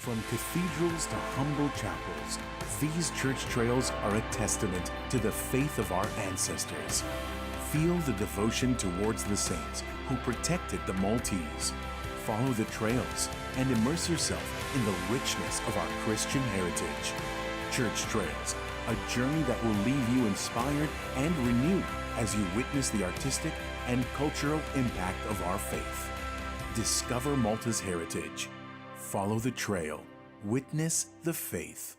From cathedrals to humble chapels, these church trails are a testament to the faith of our ancestors. Feel the devotion towards the saints who protected the Maltese. Follow the trails and immerse yourself in the richness of our Christian heritage. Church Trails, a journey that will leave you inspired and renewed as you witness the artistic and cultural impact of our faith. Discover Malta's heritage. Follow the trail. Witness the faith.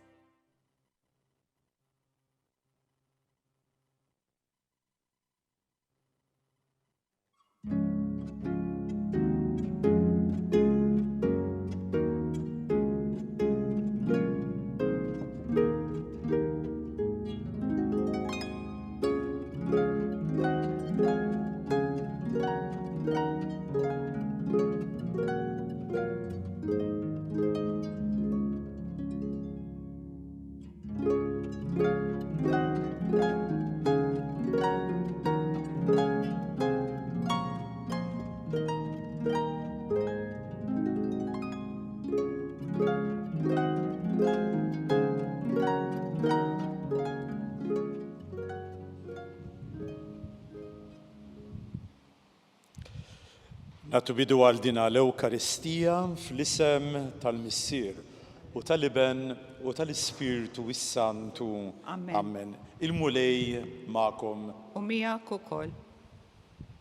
Natu bidu għal dina l-Ewkaristija fl-isem tal-Missier u tal-Iben u tal-Ispirtu is-Santu. Amen. Il-mulej ma'kom. U miegħek ukoll.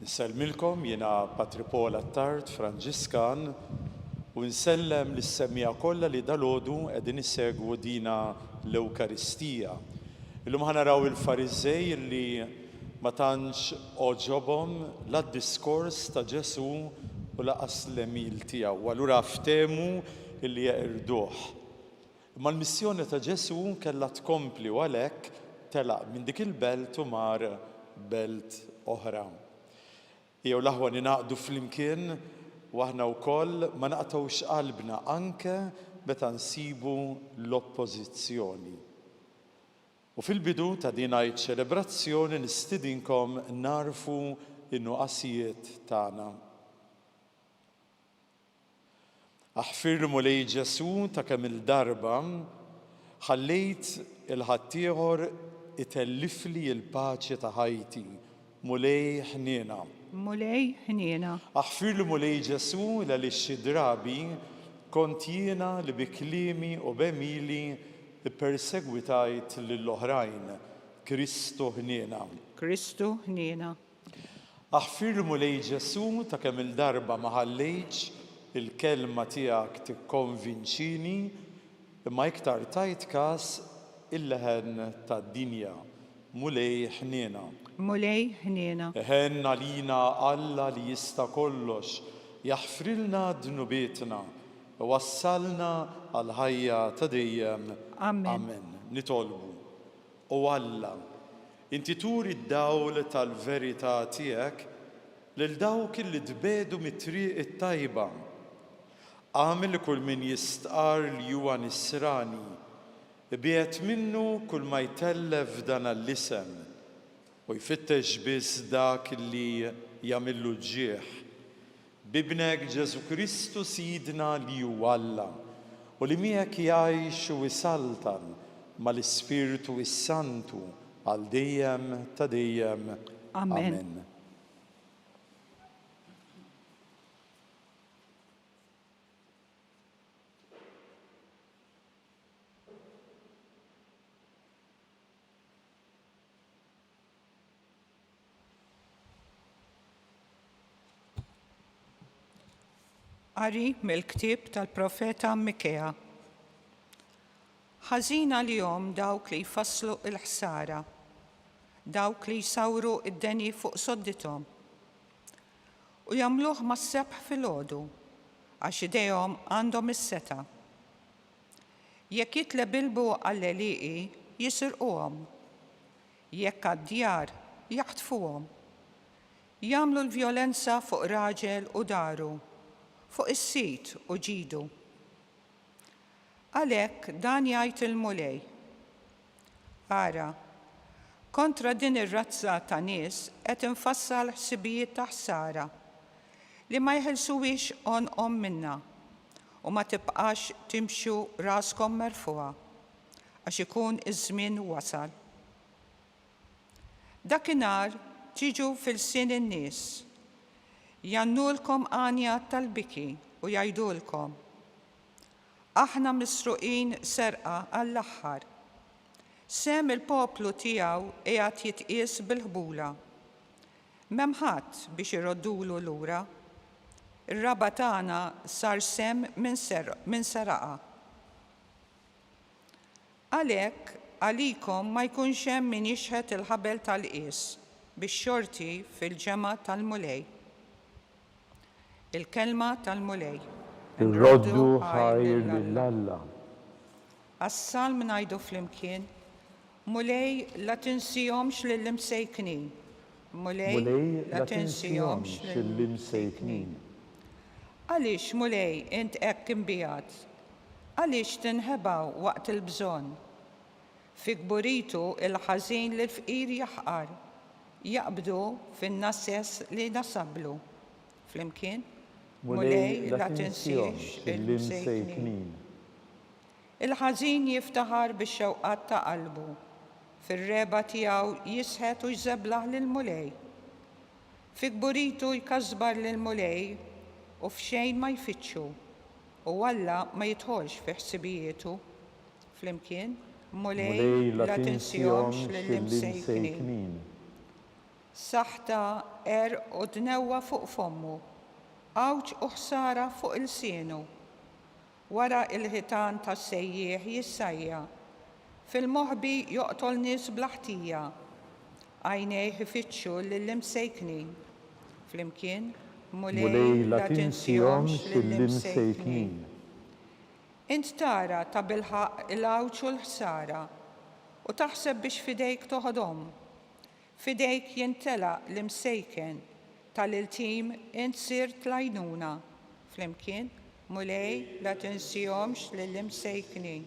Nsellmilkom jiena Patri Paul Attard, Franġiskan, u nsellem lis-semmija kollha li dalgħodu qegħdin isegwu dina l-Ewkaristija. Illum ħanaraw il-Fariżej li ma tantx oġobhom lad-diskors ta' Ġesu u laqas l-emil tiegħu, allura ftehmu illi jeqirduh. Imma l-missjoni ta' Ġesu kellha tkompli u għalhekk telaq minn dik il-belt u mar belt oħra. Jew l-aħwa ninaqdu flimkien u aħna wkoll ma naqtgħux qalbna anke meta nsibu l-oppożizzjoni. U fil-bidu ta' din għid ċelebrazzjoni nistidinkom narfu in-nuqqasijiet tagħna. Aħfir mulej Ġesu ta' kemm il-darba ħallejt il-ħaddieħor itellifli l-paċi ta' ħajti, mulej ħniena. Mulej ħniena. Aħfir mulej Ġesu għaliex xi drabi kont jiena li bi kliemi u b'emili perseguitajt lill-oħrajn, Kristu ħniena. Kristu ħniena. Aħfir mulej Ġesu ta' kemm il-darba ma ħallejtx il-kelma tiegħek tikkonvinċini imma iktar tajt każ il-leħen tad-dinja, mulej ħniena. Mulej ħniena. Eħen għalina Alla li jista' kollox, jaħfrilna dnubietna, wassalna għal ħajja ta' dejjem. Amen. Nitolbu. U Alla, inti turi d-dawl tal-verità tiegħek lil dawk li tbedu mit-triq it-tajba. Għamil kull min jistqar li huwa nisrani, biet minnu kull ma jtellef dan l-isem u jfittex biss dak li jagħmillu ġieħ. Bibnek Ġesu Kristu Sidna li huwa Alla u li miegħek jgħix u isaltan mal-Ispirtu is-Santu għal dejjem ta' dejjem. Amen. Qari mill-ktieb tal-profeta Mikea. Ħażina lihom dawk li jfasslu l-ħsara, dawk li jsawru d-deni fuq soddithom u jagħmluh mas-sebħ filgħodu għax idejhom għandhom is-seta. Jekk jitleb il-buq għall-għelieqi jisirquhom, jekk għad-djar jaħtfuhom, jagħmlu l-vjolenza fuq raġel u daru, fuq is-sit u ġidu. Għalhekk dan jgħid il-mulej. Ara, kontra din ir-razza ta' nies qed infassal ħsibijiet ta' ħsara li ma jħillsuwix onqhom minnha u ma tibqax timxu raskom merfuqa għax ikun iż-żmien wasal. Dakinhar tiġu fil-sin in-nies, jannulkom għanja tal-biki u jgħidulkom: aħna misruqin serqa għall-aħħar. Sem il-poplu tiegħu qiegħed jitqies bil-ħbula. M'hemm ħadd biex iroddulu lura. Ir-raba tagħna sar sem minn seraqa. Għalhekk għalikom ma jkunx hemm min jixħet il-ħabel tal-qies bix-xorti fil-ġemgħa tal-mulej. Il-kelma tal-mulej. Irroddu ħajr lill-Alla. Għas-salm ngħidu flimkien: mulej la tinsihomx lill-imsejknin. Mulej la tinsihomx lill-imsejknin. Għaliex mulej int hekk imbigħat? Għaliex tinħebaw waqt il-bżonn? Fi gburitu il-ħażin li l-fqir jaħqar, jaqbdu fin-nassess li nasablu. Flimkien? Mulej la tinsihomx lill-imsejknin. Il-ħażin jiftaħar bix-xewqat ta' qalbu. Fir-reba tiegħu jisħet u jżeblaħ lill-mulej. Fi gburitu jkasbar lill-mulej u f'xejn ma jfittxu u Alla ma jidħolx fi ħsibijietu. Flimkien, mulej la tinsihomx lill-imsejknin. Saħta u dnewwa fuq fommu, għawġ u ħsara fuq il-sienu. Wara il-ħitan tas-sejjieħ jissajja, fil-moħbi joqtol nies bl-ħtija, għajnejh ifittxu lill-imsejknin. Flimkien, mulej la tinsihomx lill-imsejknin. Int tara ta' bilħaq il-għawġ u l-ħsara u taħseb biex fidejk toħodhom. Fidejk jintelaq l-imsejken tal-iltim int sirt l-għajnuna. Flimkien, mulej la tinsihomx lill-imsejknin.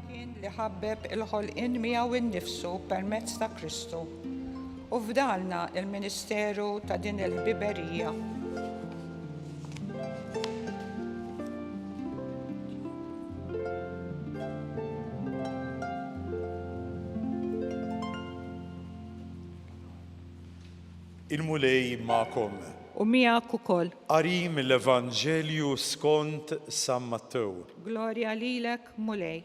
Kien li ħabbeb il-ħolqien miegħu innifsu permezz ta' Kristu u fdalna il-ministeru ta' din il-ħbiberija. Il-mulej ma'kom. U miegħek ukoll. Qari mill-Evanġelju skont San Mattew. Glorja lilek, mulej.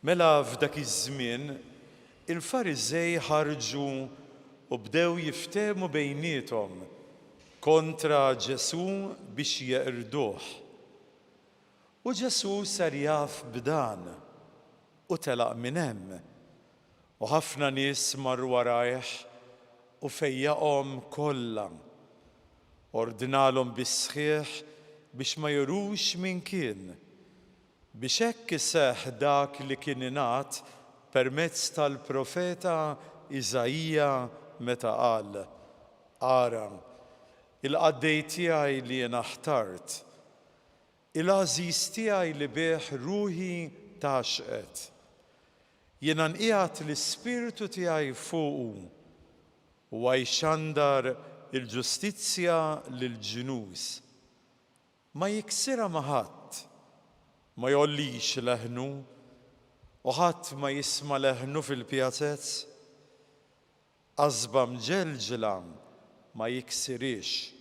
Mela f'dak iż-żmien il-Fariżej ħarġu u bdew jiftehmu bejniethom kontra Ġesu biex jeqirduh. U Ġesu sar jaf b'dan u telaq minn hemm. U ħafna nies marru warajh u fejjaqhom kollha. Ordinalhom bis-sħiħ biex ma jurux min kien, biex hekk iseħħ dak li kien ingħad permezz tal-profeta Iżajija meta qal: ara, il-qaddej tiegħi li jiena ħtart, il-għażiż tiegħi li bih ruħi taxqet. Jiena nqiegħed l-Ispirtu tiegħi fuqu u għajxandar il-ġustizzja lill-ġinus. Ma jiksira ma' ħadd, ma jollix leħnu, u ħadd ma jisma' leħnu fil-pjazzezz. Qasba mġelġla ma jiksirix,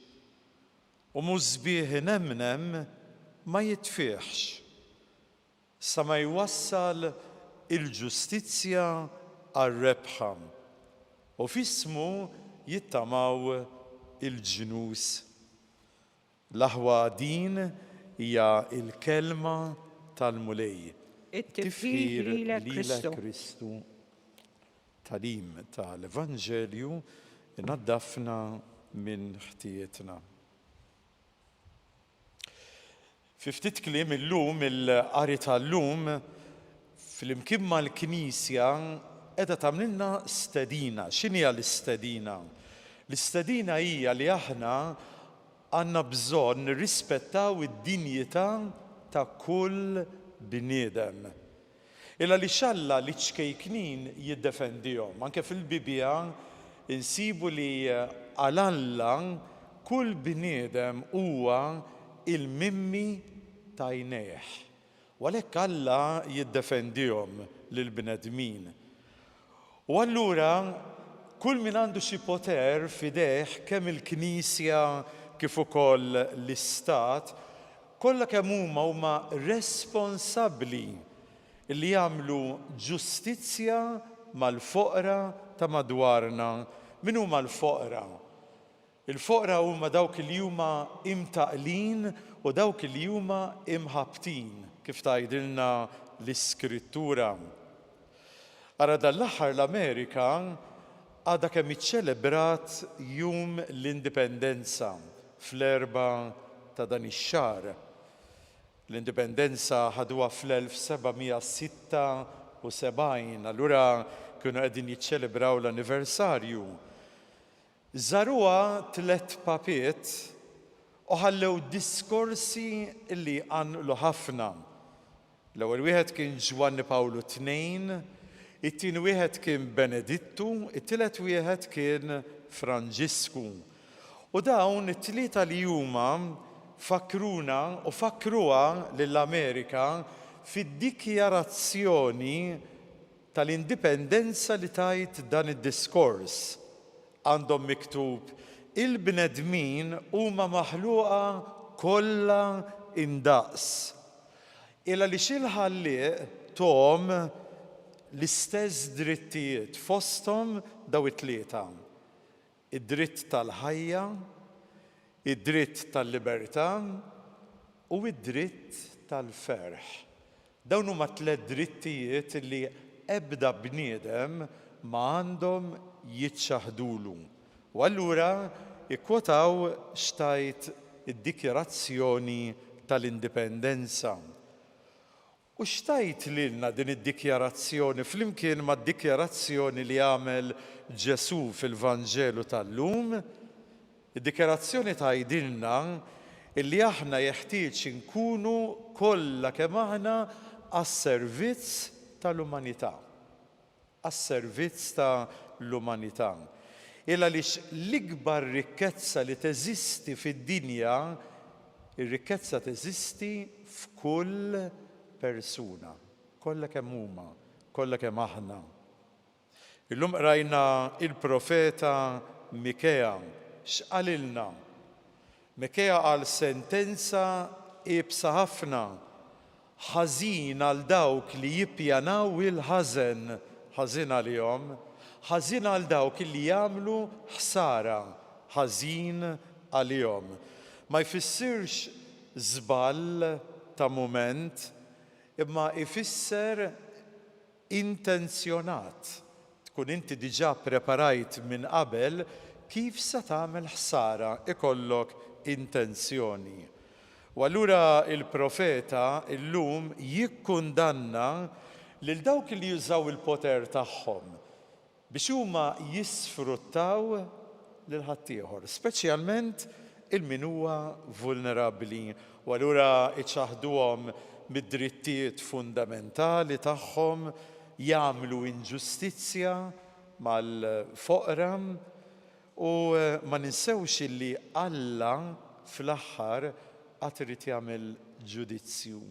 u mużbieħ nemnem ma jitfieħx, sa ma jwassal il-ġustizzja għar-rebħa, u f'ismu jittamaw il-ġinus. L-aħwa din hija il-kelma tal-mulej. It-tifħir lilek Kristu. Talim tal-Evanġelju inaddafna minn ħtietna. Fi ftit kliem illum, il-qari tal-lum, fl-imkien mal-Knisja qiegħda tagħmlilna stedina. X'inhi l-istedina? L-istedina hija li aħna għandna bżonn nirrispettaw id-dinjità ta' kull bniedem. Illa li xalla li ċkejknin jiddefendihom. Anke fil-Bibja insibu li għal-Alla kull bniedem huwa il-mimmi ta' jnejh. U għalhekk Alla jiddefendihom lill-bnedmin. U allura kull min għandu xi poter f'idejh kemm il-Knisja kif ukoll l-Istat, kollha kemm huma responsabbli li jagħmlu ġustizzja mal-foqra ta' madwarna. Min huma l-foqra? Il-foqra huma dawk li huma imtaqlin u dawk li huma imħabtin, kif tgħidilna l-Iskrittura. Ara dal-aħħar l-Amerika għadha kemm iċċelebrat jum l-indipendenza fl-4 ta' dan ix-xahar. L-indipendenza ħaduha fl-1776, allura kienu qegħdin jiċċelebraw l-anniversarju. Żaruha 3 papiet u ħallew diskorsi li għanqlu ħafna. L-ewwel wieħed kien Ġwanni Pawlu II, it-tieni wieħed kien Benedittu, it-tielet wieħed kien Franġisku. U dawn it-tlieta li huma fakruna u fakruha lill-Amerika fid-dikjarazzjoni tal-indipendenza li tajt dan id-diskors. Għandhom miktub il-bnedmin huma maħluqa kollha indaqs. Illa li xilħalliq tom l-istess drittijiet fosthom daw it-tlieta. Id-dritt tal-ħajja, id-dritt tal-libertà u id-dritt tal-ferħ. Dawn huma 3 drittijiet li ebda bniedem ma għandhom jiċċaħdulu. U allura ikkwotaw xtajt id-dikjarazzjoni tal-indipendenza. U xtajt lilna din id-dikjarazzjoni flimkien mad-dikjarazzjoni li għamel Ġesu fil-Vanġelu tal-lum. Id-dikjarazzjoni tgħidilna illi aħna jeħtieġ inkunu kollha kemm aħna għas-servizz tal-umanità. Għas-servizz tal-umanità. Illa lix l-ikbar rikkezza li teżisti fid-dinja, ir-rikkezza teżisti f'kull persuna, kollha kemm huma, kollha kemm aħna. Illum rajna il-profeta Mikea x'qalilna. Mikea qal sentenza iebsa ħafna, ħażin għal dawk li jippjanaw il-ħażen, ħażin għalihom, ħażin għal dawk li jagħmlu ħsara, ħażin għalihom. Ma jfissirx żball ta' mument, imma ifisser intenzjonat. Tkun inti diġà preparajt minn qabel kif se tagħmel ħsara, ikollok intenzjoni. U allura il-profeta illum jikkundanna lil dawk li jużaw il-poter tagħhom biex huma jisfruttaw lil ħaddieħor, speċjalment il-min huwa vulnerabbli. U allura iċaħduhom mid-drittijiet fundamentali tagħhom, jagħmlu inġustizzja mal-foqra u ma ninsewx illi Alla fl-aħħar qatt irid jagħmel ġudizzju.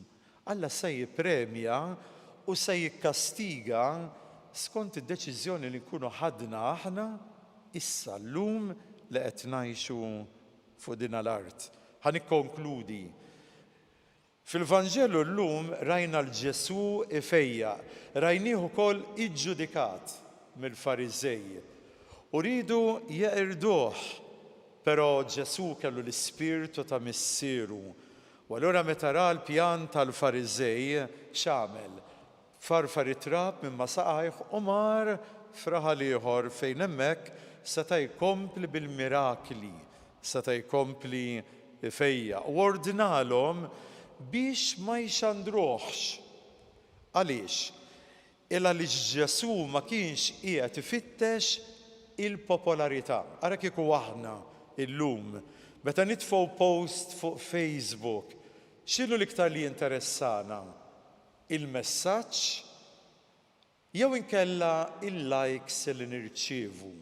Alla se jippremja u se jikkastiga skont id-deċiżjoni li nkunu ħadna aħna issa llum li qed ngħixu fuq din l-art. Ħanikkonkludi. Fil-Vanġelu llum rajna l-Ġesu ifejja, rajnieh ukoll iġġudikat mill-Fariżej. U rridu jeqirduh, però Ġesu kellu l-ispirtu ta' missieru. U allura meta ra l-pjan tal-Fariżej x'għamel? Farfar it-trab minn ma saqajh u mar fraħal ieħor fejn hemmhekk seta' jkompli bil-mirakli, seta' jkompli ifejja. U ordinalhom biex ma jxandruħx. Għaliex? Illa li Ġesu ma kienx qiegħed ifittex il-popolarità. Ara kieku aħna illum meta nitfgħu post fuq Facebook, x'inhu l-iktar li jinteressana? Il-messaġġ Jew inkella il-likes li nirċievu.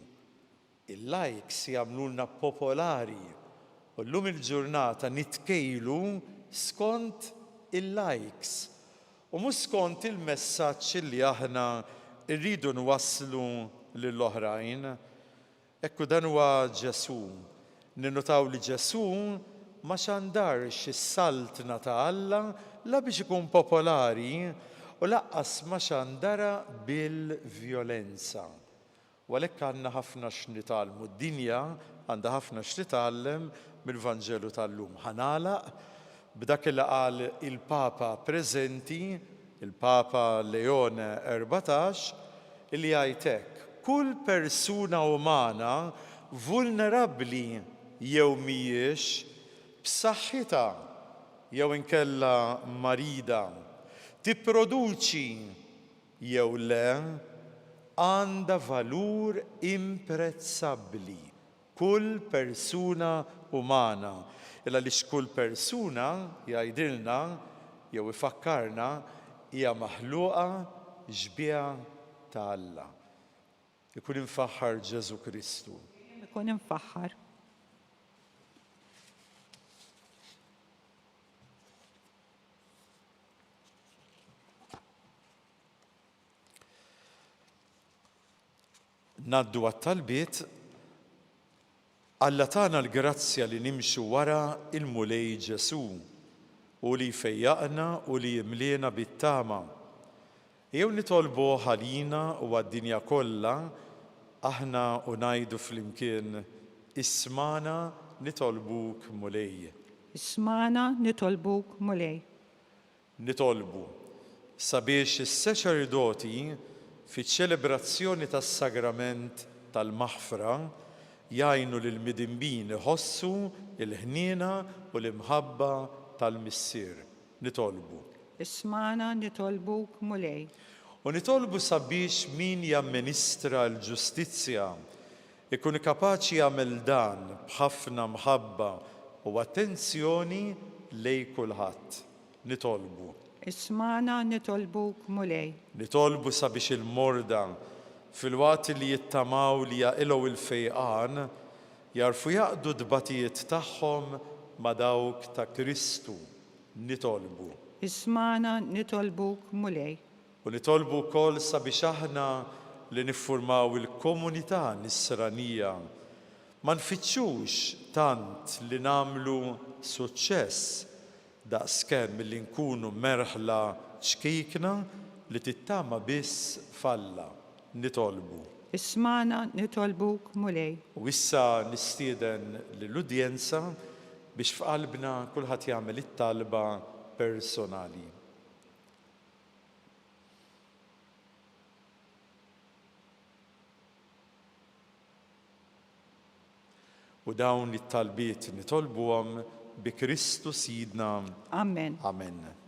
Il-likes jagħmlulna popolari u llum il-ġurnata nitkejlu skont il-likes u mhux skont il-messaġġ li aħna rridu nwasslu lill-oħrajn. Ekku dan huwa Ġesu. Ninnotaw li Ġesu ma xandarx is-saltna ta' Alla la biex ikun popolari u laqqas ma xandara bil-vjolenza. U għalhekk għandna ħafna x'nitgħallmu. D-dinja għandha ħafna x'titgħallem mill-Vanġelu tal-lum. Ħanagħlaq b'dak li qal il-Papa preżenti, il-Papa Leone 14, li jgħid hekk: kull persuna umana vulnerabbli jew mhijiex b'saħħitha jew inkella marida, tipproduċi jew le, għandha valur imprezzabbli. Kull persuna umana. Illa għaliex kull persuna jgħidilna jew ifakkarna hija maħluqa ġbieha ta' Alla. Ikun infaħħar Ġesu Kristu. Ikun infaħħar. Naddu għat-talbiet. Alla tagħna l-grazzja li nimxu wara il-mulej Ġesu u li jfejjaqna u li jimliena bit-tama. Jew nitolbu ħalina u għad-dinja kollha aħna u ngħidu flimkien ismana nitolbuk mulej. Ismana nitolbuk mulej. Nitolbu sabiex is-saċerdoti fiċ-ċelebrazzjoni tas-sagrament tal-maħfra jgħinu lill-midinbin iħossu il-ħniena u l-imħabba tal-missier. Nitolbu. Ismana nitolbuk mulej. U nitolbu sabiex min jamministra l-ġustizzja ikun kapaċi jagħmel dan b'ħafna mħabba u attenzjoni lejn kulħadd. Nitolbu. Ismana nitolbuk mulej. Nitolbu sabiex il-morda fil-waqt li jittamaw li jaqilgħu il-fejqan jarfu jaqdu d-batijiet tagħhom ma' dawk ta' Kristu. Nitolbu. Ismana nitolbuk mulej. U nitolbu wkoll sabiex aħna li niffurmaw il-komunità nisranija ma nfittxux tant li nagħmlu suċċess daqskemm li nkunu merħla ċkikna li tittama biss falla. Nitolbu. Ismana nitolbuk mulej. U issa nistieden lill-udjenza biex f'qalbna kulħadd jagħmel it-talba personali. U dawn it-talbiet nitolbuhom bi Kristu Sidna. Amen. Amen.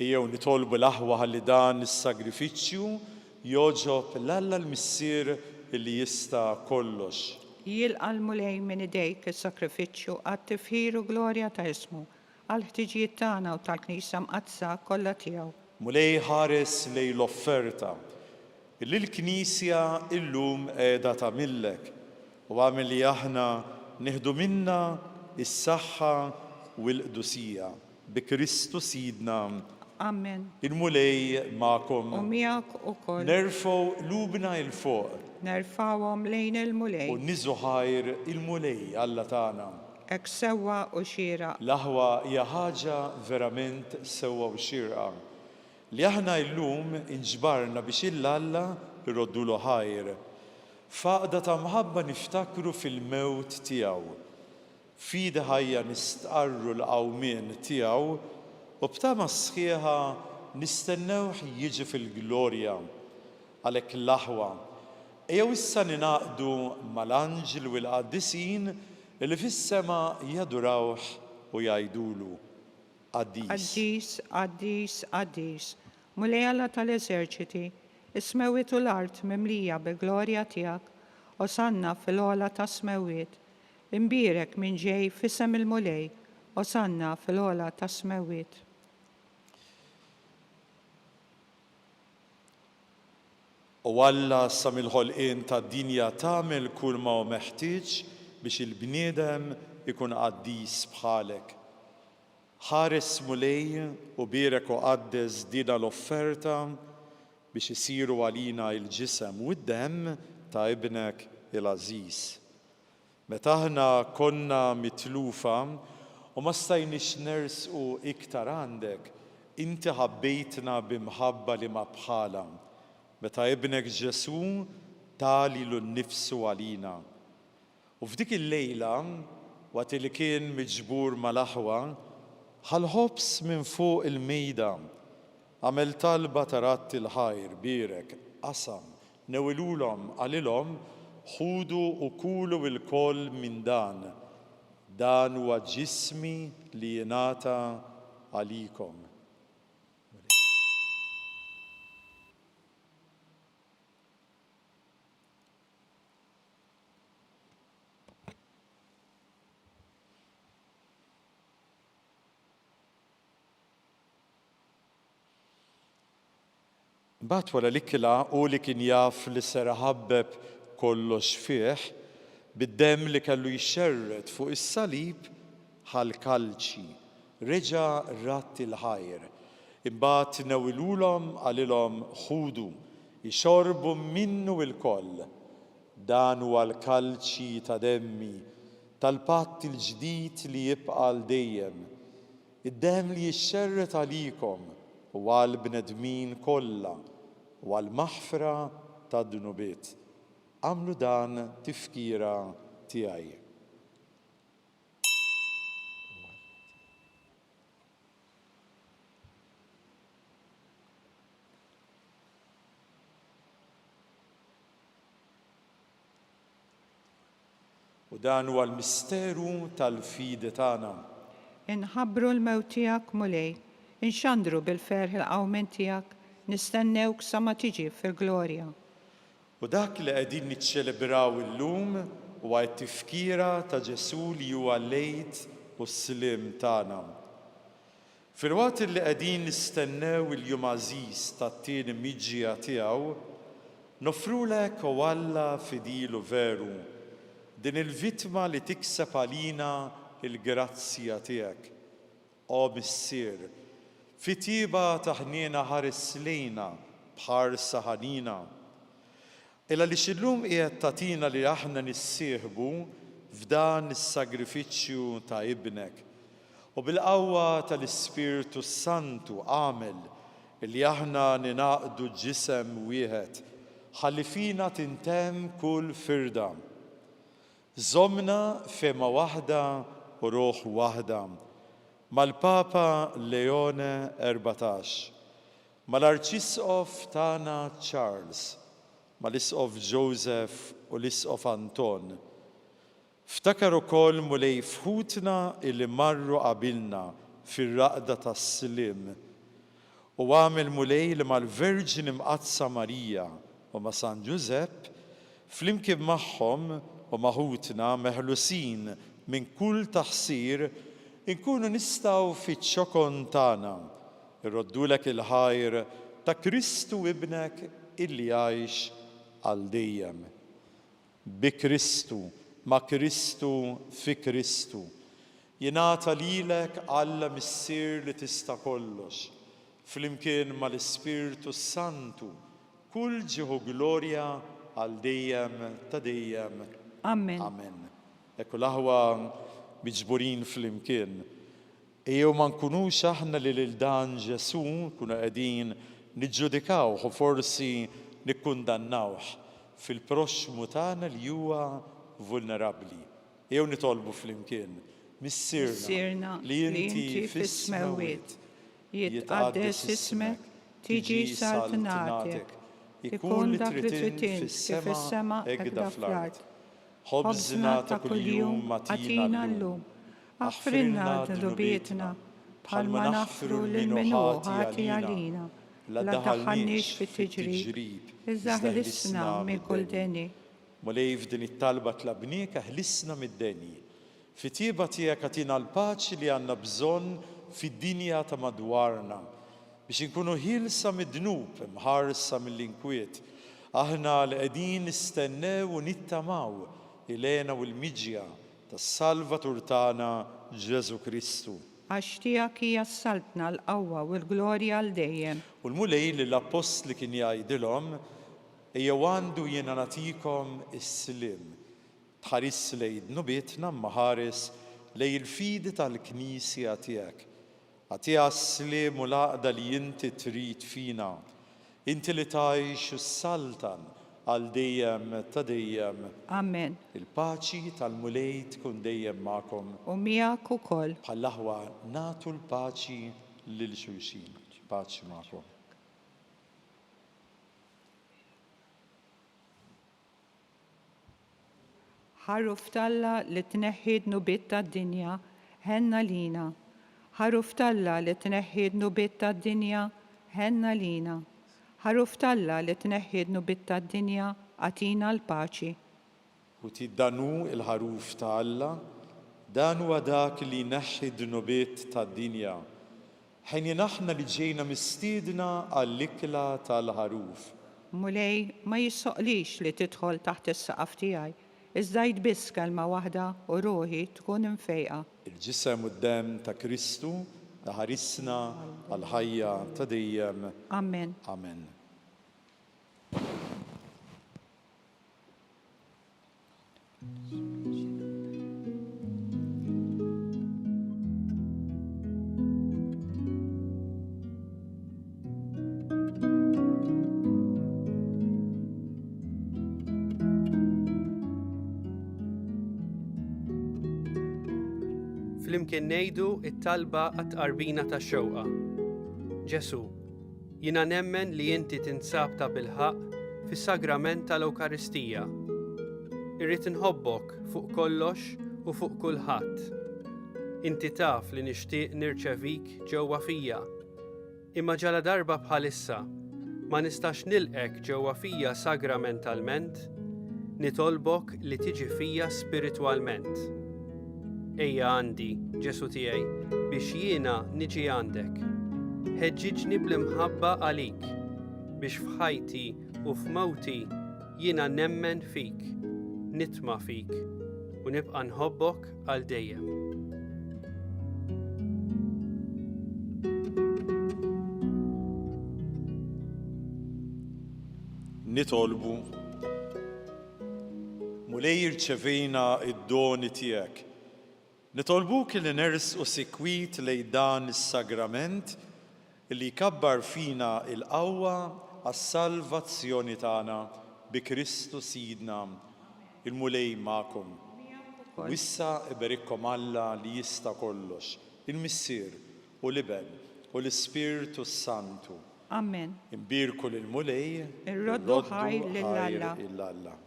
Jew nitolbu l-aħwa ħalli dan is-sagrifiċċju joġob l-Alla l-Missier li jista' kollox. jilqa l-mulej minn idejk is-sakrifiċċju għat-tifħir u glorja ta' ismu għal-ħtiġijiet tagħna u tal-Knisja mqazza kollha tiegħu. Mulej ħares lej l-offerta illi l-Knisja illum qiegħda tagħmillek u għamel li aħna nieħdu minna is-saħħa u l-qdusija bi Kristu Sidna. Amen. Il-mulej magħkom. U miegħek ukoll. Nerfgħu lubna il fuq Nerfawhom lejn il-mulej. u niżu ħajr il-mulej Alla tagħna. Hekk sewwa u xieraq. L-aħwa hija ħaġa verament sewwa u xierqa li aħna llum inġbarna biex il-Alla irroddulu ħajr. Faqda ta' mħabba niftakru fil-mewt tiegħu. Fida ħajja nistqarru l-qawmien tiegħu u b'tama sħiħa nistennewh jiġi fil-glorja. Għalhekk l-aħwa ejjew issa ninaqdu mal-anġel u l-qaddisin li fis-sema jadurawh u jgħidulu Qaddis. Qaddis, qaddis, qaddis. Mulej Alla tal-eżerċiti, is-smewwiet u l-art mimlija bil-glorja tiegħek, osanna fil-għola ta' smewwiet. Imbierek minn ġej f'isem il-mulej, osanna fil-għola ta' smewwiet. U Alla sa mill-ħolqien tad-dinja tagħmel kull ma hu meħtieġ biex il-bniedem ikun qaddis bħalek. Ħares mulej u bierek u qaddes dina l-offerta biex isiru għalina il-ġisem u d-demm ta' ibnek il-Aziz. Meta aħna konna mitlufa u ma stajniex nersqu iktar għandek, inti ħabbejtna bimħabba li ma bħala. Meta ibnek Ġesu tali l-nifsu għalina. U f'dik il-lejla, waqt li kien miġbur mal-aħwa, ħalħobs minn fuq il-mejda, għamel talba tarat il-ħajr, birek, qasam, newilulhom għalilhom, ħudu u kulu il-koll minn dan. Dan huwa ġismi li jingħata għalikom. Mbagħad wara l-ikla u li kien jaf li sera ħabbeb kollox fih, bid-demm li kellu jxerret fuq is-salib ħal-kalċi, reġa' rat il-ħajr. Imbagħad newilulhom għalilhom ħudu, jxorbu minnu l-koll. Dan huwa l-kalċi ta' demmi, tal-patt il-ġdid li jibqa' dejjem. Id-demm li jxerret għalikom u għal-bnedmin kollha u għal-maħfra ta' d-dunubiet. Għamlu dan tifkira tiegħi. U dan huwa l-misteru tal-fidi tagħna. Inħabbru l-mewt tiegħek mulej, inxandru bil-ferħ il-qawmen tiegħek, nistennewk sa ma tiġi fil-glorja. U dak li qegħdin niċċelebraw illum huwa t-tifkira ta' Ġesu li huwa l-lejt u s-slim tagħna. Fil-waqt li qegħdin nistennew il-jum għażiż tat-tieni miġġija tiegħu, nofrulek u Alla fidilu veru, din il-vittma li tikseb għalina il-grazzja tiegħek. O missier, fit-tieba ta' ħniena ħares lejna bħarsa ħanina. Illa li xillum qiegħed tagħtina li aħna nissieħbu f'dan is-sagrifiċċju ta' ibnek. U bil-qawwa tal-Ispiritu Santu għamel li aħna ninaqdu ġisem wieħed ħalli fina tintemm kull firda. Żommna fema waħda u ruħ waħda mal-Papa Leone 14, mal-Arċisqof tagħna Charles, mal-Isqof Joseph u l-Isqof Anton. Ftakar ukoll mulej fħutna illi marru qabilna fir-raqda tas-slim u għamel mulej li mal-Verġin imqazza Marija u ma' San Giuseppe flimkien magħhom ومهوتنا مهلوسين من كل تحصير نكونوا نستاو في تشوكون تانا نردوا لك الهاير تا كريستو ابنك اللي عايش عالديم. بكريستو مع كريستو في كريستو ينعطى ليلك علم السير اللي تستقلش فلمكن مع السبيرتو السانتو كل جهو جلوريا عالديم تديم. Amen. Amen. Ecco l'ahwa miġburin fl-imkien. Ejo ma nkunux aħna li l-dan Ġesu kuna qegħdin niġġudikawh u forsi nikkundannawh fil-proxmu tagħna li huwa vulnerabbli. Ejo nitolbu fl-imkien missirna li inti fis-smawiet jitqaddes ismek, tiġi saltnatek, ikun dak li trid kif fis-sema hekk fl-ard. خبزنا تا كل يوم أعطينا اللوم اغفر لنا ذنوبنا بحال ما نغفر للمنوع هاتي علينا لا تدخلنيش في التجريب إذا هلسنا من كل دني. مولاي فدني الطلبة طلبنيك هلسنا من الدني في طيبتك كاتينا الباċi li għandna bżonn fid-dinja ta' madwarna biex inkunu ħilsa mid-dnub mħarsa mill-inkwiet aħna li qegħdin nistennew u nittamaw إلينا والمجيا tas-Salvatur tagħna Ġesu Kristu. Għax tiegħek hija s-saltna l-qawwa u l-glorja għal dejjem. U l-mulej li l-apostli kien jgħidilhom ejja għandu jiena nagħtikom is-siliem. Tħares lejn dnubietna imma ħares lejn il-fidi tal-Knisja tiegħek. Għatiha s-siliem u l-għaqda li inti trid fina. Inti li tgħix s-saltan għal dejjem ta' dejjem. Amen. Il-paċi tal-mulej tkun dejjem magħkom. U miegħek ukoll. Bħall-aħwa nagħtu l-paċi lil xulxin. Paċi magħkom. Ħarruf Talla li tneħħi d-nubiet tad-dinja ħenna lina. Ħarruf Talla li tneħħi d-nubiet tad-dinja ħenna lina. Ħarruf Talla li tneħħi d-nubiet tad-dinja għatina l-paċi. U tiddanu il-ħaruf ta' Alla, dan huwa dak li jneħħi d-nubiet tad-dinja. Ħin aħna li ġejna mistiedna għall-ikla tal-ħaruf. Mulej ma jissoqlix li tidħol taħt is-saqaf tiegħi, iżda biss kelma waħda u ruħi tkun imfejqa. Il-ġisem u d-dem ta' Kristu ħarisna għal-ħajja ta' dejjem. Amen. Amen. Flimkien ngħidu t-talba għat-tqarbina tax-xewqa. Ġesu, jiena nemmen li inti tinsab ta' bilħaq fis-sagrament tal-Ewkaristija. Irrid inħobbok fuq kollox u fuq kulħadd. Inti taf li nixtieq nirċevik ġewwa fija. Imma ġala darba bħalissa ma nistax nilqek ġewwa fija sagramentalment, nitolbok li tiġi fija spiritwalment. Ejja għandi, Ġesu tiegħi, biex jiena niġi għandek. Ħeġġiġni bl-imħabba għalik, biex f'ħajti u f'mewti jiena nemmen fik, nitma' fik u nibqa' nħobbok għal dejjem. Nitolbu mulej irċevejna id-doni tiegħek. Nitolbuk li nersqu sikwit lejn dan is-sagrament li jkabbar fina l-qawwa għas-salvazzjoni tagħna bi Kristu Sidna, il-mulej magħkom. U issa iberikkom Alla li jista' kollox, il-Missier u l-Iben u l-Ispirtu Santu. Amen. Imbirku lill-mulej, irroddu ħajr lill-Alla. il-Alla.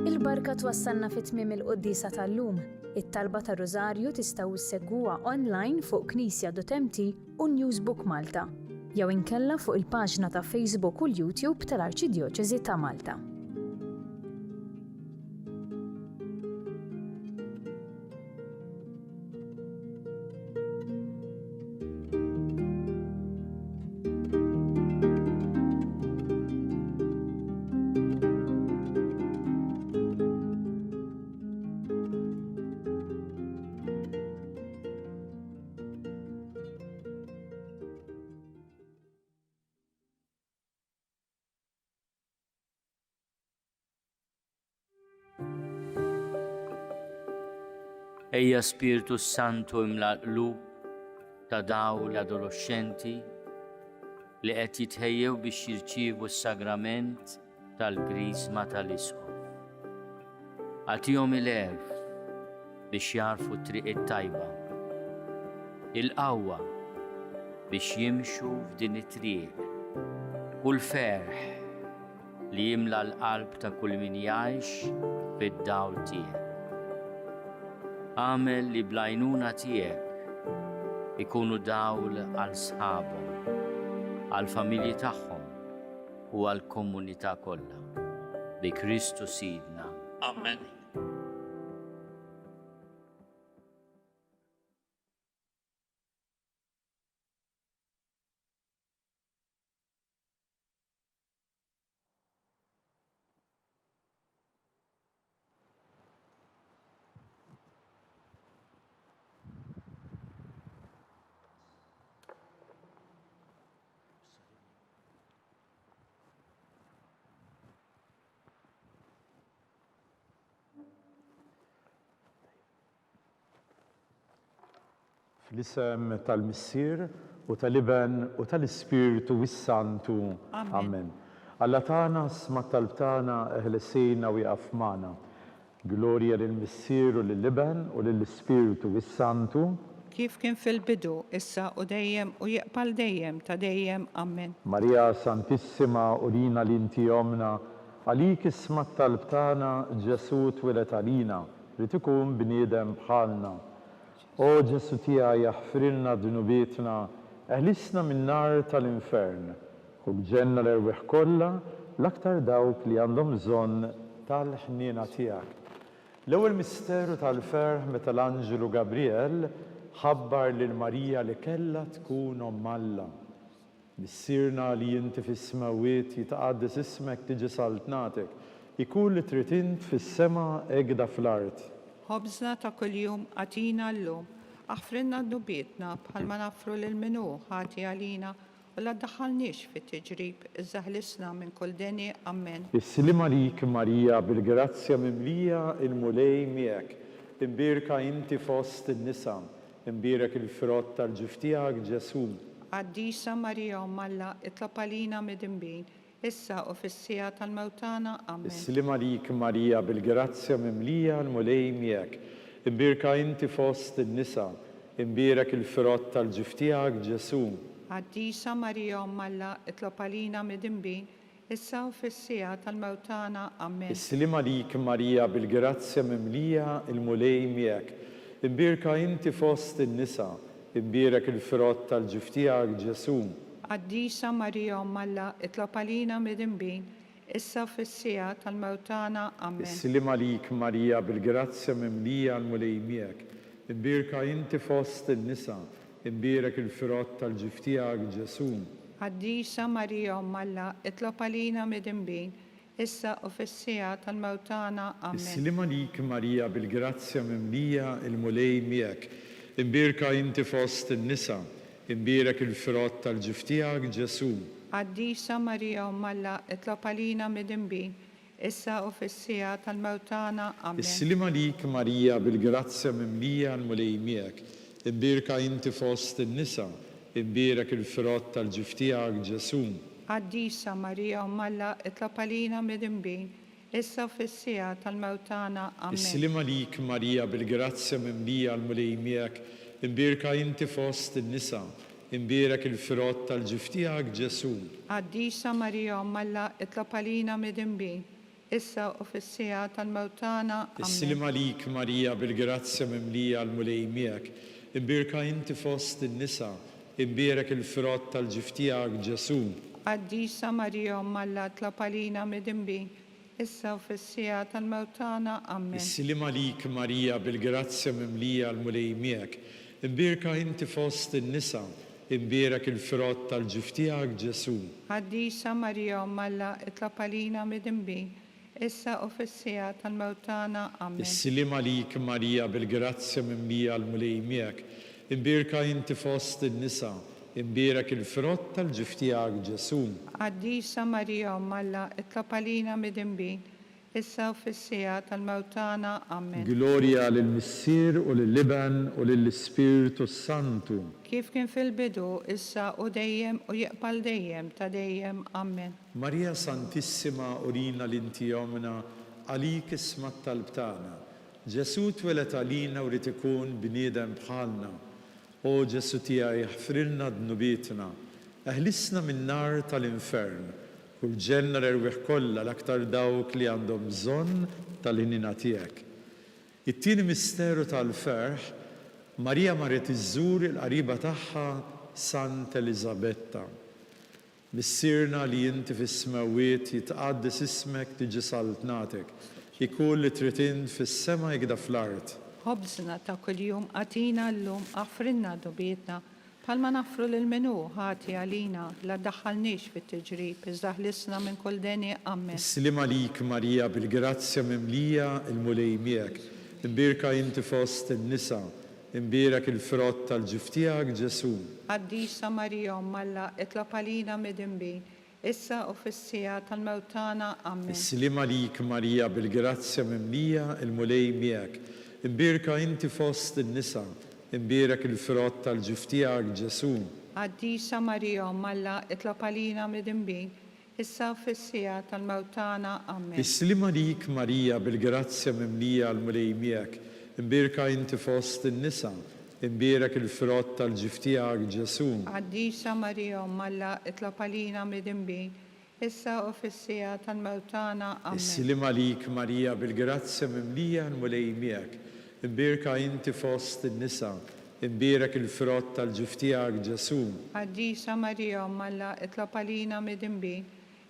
Il-barka twassalna fit-tmiem il-quddisa tal-lum. It-talba tar-Rożarju tistgħu issegwuha online fuq Knisja.mt u Newsbook Malta, jew inkella fuq il-paġna ta' Facebook u l-YouTube tal-Arċidjoċeżi ta' Malta. Ejja Spiritu Santu imla l-qlub ta' daw l-adolescenti li qed jitħejjew biex jirċievu s-sagrament tal-Krisma tal-Isqof. Għatihom il-għerf biex jarfu t-triq it-tajba, il-qawwa biex jimxu f'din it-triq u l-ferħ li jimla l-qalb ta' kull min jgħix fid-dawl tiegħek. Għamel li blajnuna tiegħek ikunu dawl għal sħabhom, għal familji tagħhom u għal komunità kollha. Bi Kristu Sidna. Amen. Fl-isem tal-Missier u tal-Iben u tal-Ispiritu Santu. Amen. Alla tagħna sma' talbtana eħlesejna u jaqaf magħna. Glorja lill-Missier u lill-Iben u lill-Ispiritu Santu. Kif kien fil-bidu, issa u dejjem u jaqbal dejjem ta' dejjem. Amen. Maria Santissima, urina li inti omna, għalik isma' talbtana Ġesu twilet għalina, li tkun bniedem bħalna. O Ġesu tiegħi jaħfrilna dnubietna, eħlisna min-nar tal-infern, u bġenna l-erweħ kollha l-aktar dawk li għandhom bżonn tal-ħniena tiegħek. L-ewwel misteru tal-ferħ meta l-Anġelu Gabriel ħabbar lil Marija li kellha tkun omm Alla. Missierna li inti fis-smawiet jitqaddes ismek tiġi saltnatek, ikun li trid int fis-sema egda fl-art. Ħobżna ta' kuljum għatina llum, aħfrinna d-nubietna bħalma nafru lil-minu ħati għalina u la ddaħħalniex fit-tiġrib, iżda ħlisna minn kull deni. Amen. Islim għalik Marija bil-grazzja mimlija il-mulej miegħek, imbirka inti fost in-nisa, imbirek il-frott tal-ġuf tiegħek Ġesu. Qaddisa Marija omm Alla, itlob għalina mid-imbin, issa u fis-sija tal-mewtana. Amen. Islim għalik Marija bil-grazzja mimlija l-mulej miegħek, imbirka inti fost in-nisa, imbirek il-frott tal-ġuf tiegħek Ġesu. Qaddisa Marija omm Alla, itlob għalina mid-imbin, issa u fis-sija tal-mewtana. Amen. Islim għalik Marija bil-grazzja mimlija l-mulej miegħek, imbirka inti fost in-nisa, imbirek il-frott tal-ġuf tiegħek Ġesu. Qaddisa Marija omm Alla, itlob għalina mid-imbin, issa fis-sija tal-mewtana. Amen. Islim għalik Marija bil-grazzja mimlija l-mulej miegħek, imbirka inti fost in-nisa, imbirek il-frott tal-ġuf tiegħek Ġesu. Qaddisa Marija omm Alla, itlob għalina mid-imbin, issa u fis-sija tal-mewtana. Amen. Islim għalik Marija bil-grazzja mimlija l-mulej miegħek, imbirka inti fost in-nisa, imbirek il-frott tal-ġuf tiegħek Ġesu. Qaddisa Marija omm Alla, itlob għalina mid-imbin, issa u fis-sija tal-mewtana. Amen. Islim għalik Marija bil-grazzja mimlija l-mulej miegħek, imbirka inti fost in-nisa, imbirek il-frott tal-ġuf tiegħek Ġesu. Qaddisa Marija omm Alla, itlob għalina mid-imbin, issa u fis-sija tal-mewtana. Amen. Islim għalik Marija bil-grazzja mimlija l-mulej miegħek, imbirka inti fost in-nisa, imbirek il-frott tal-ġuf tiegħek Ġesu. Qaddisa Marija omm Alla, itlob għalina mid-imbin, issa u fis-sija tal-mewt tagħna. السلام عليك ماريا بالجرازيا مملية المليميك امباركة انت فوسط النساء امبارك الفرات الجفتياك جسوم Qaddisa Marija Alla tlab għalina mid-inbin, issa u fis-sija tal-mewt tagħna. Amen. السلام عليك ماريا بالجرازيا مملية المليميك امباركة انت فوسط النساء امبارك الفرات الجفتياك جسوم Qaddisa Marija Alla tlab għalina mid-inbin, issa u fis-sija tal-mewt tagħna. Amen. السلام عليك ماريا بالجرازيا مملية المليميك امباركة انت فوسط النساء امبارك الفرات الجفتياك جسوم Qaddisa Marija Alla tlab għalina mid-inbin, issa u fis-sija tal-mewt tagħna. Amen. Gloria lil-Missier u lil-Liban u lill-Spiritu Santu. Kif kien fil-bidu, issa u dejjem u jiqbal dejjem ta' dejjem. Amen. ماريا سانتيسيما أورينا لانتيومنا عليك اسم الطلبتانا جسوت ولا تعلينا ورتكون بنيدم بحالنا أو جسوتيا يحفرلنا ذنوبيتنا أهلسنا من نار الانفرن كل جنة روح كل الأكتر داوك اللي عندهم زون تالهنيناتيك التين مستيرو الفرح ماريا مرت الزور القريبة تاعها سانت إليزابيتا بسيرنا اللي انت في السماوات يتقدس اسمك تجي سلطنتك يكون اللي تريتين في السماء يقدر في الارض Ħobżna ta' kuljum għatina llum aħfrinna dubietna bħalma naħfru lil-menu ħati għalina la ddaħħalniex fit-tiġrib iżda ħlisna minn kull deni. Amen. السلام عليك ماريا بالجرازيا مملية المليميك امباركة انت في وسط النساء امبارك الفرات الجفتياك جسوم Qaddisa Marija Alla itlab għalina mid-inbin, issa u fis-sija tal-mewt tagħna. Amen. السلام عليك ماريا بالجرازيا مملية المليميك امباركة انت في وسط النساء امبارك الفرات الجفتياك جسوم Qaddisa Marija Alla itlab għalina mid-inbin, issa u fis-sija tal-mewt tagħna. Amen. السلام عليك ماريا بالجرازيا مملية المليميك امباركة انت في وسط النساء امبارك الفرات الجفتياك جسوم Qaddisa Marija Alla itlab għalina mid-inbin, issa u fis-sija tal-mewt tagħna. Amen. السلام عليك ماريا بالجرازيا مملية المليميك امباركة انت في وسط النساء امبارك الفرات الجفتياك جسوم Qaddisa Marija Alla itlab għalina mid-inbin,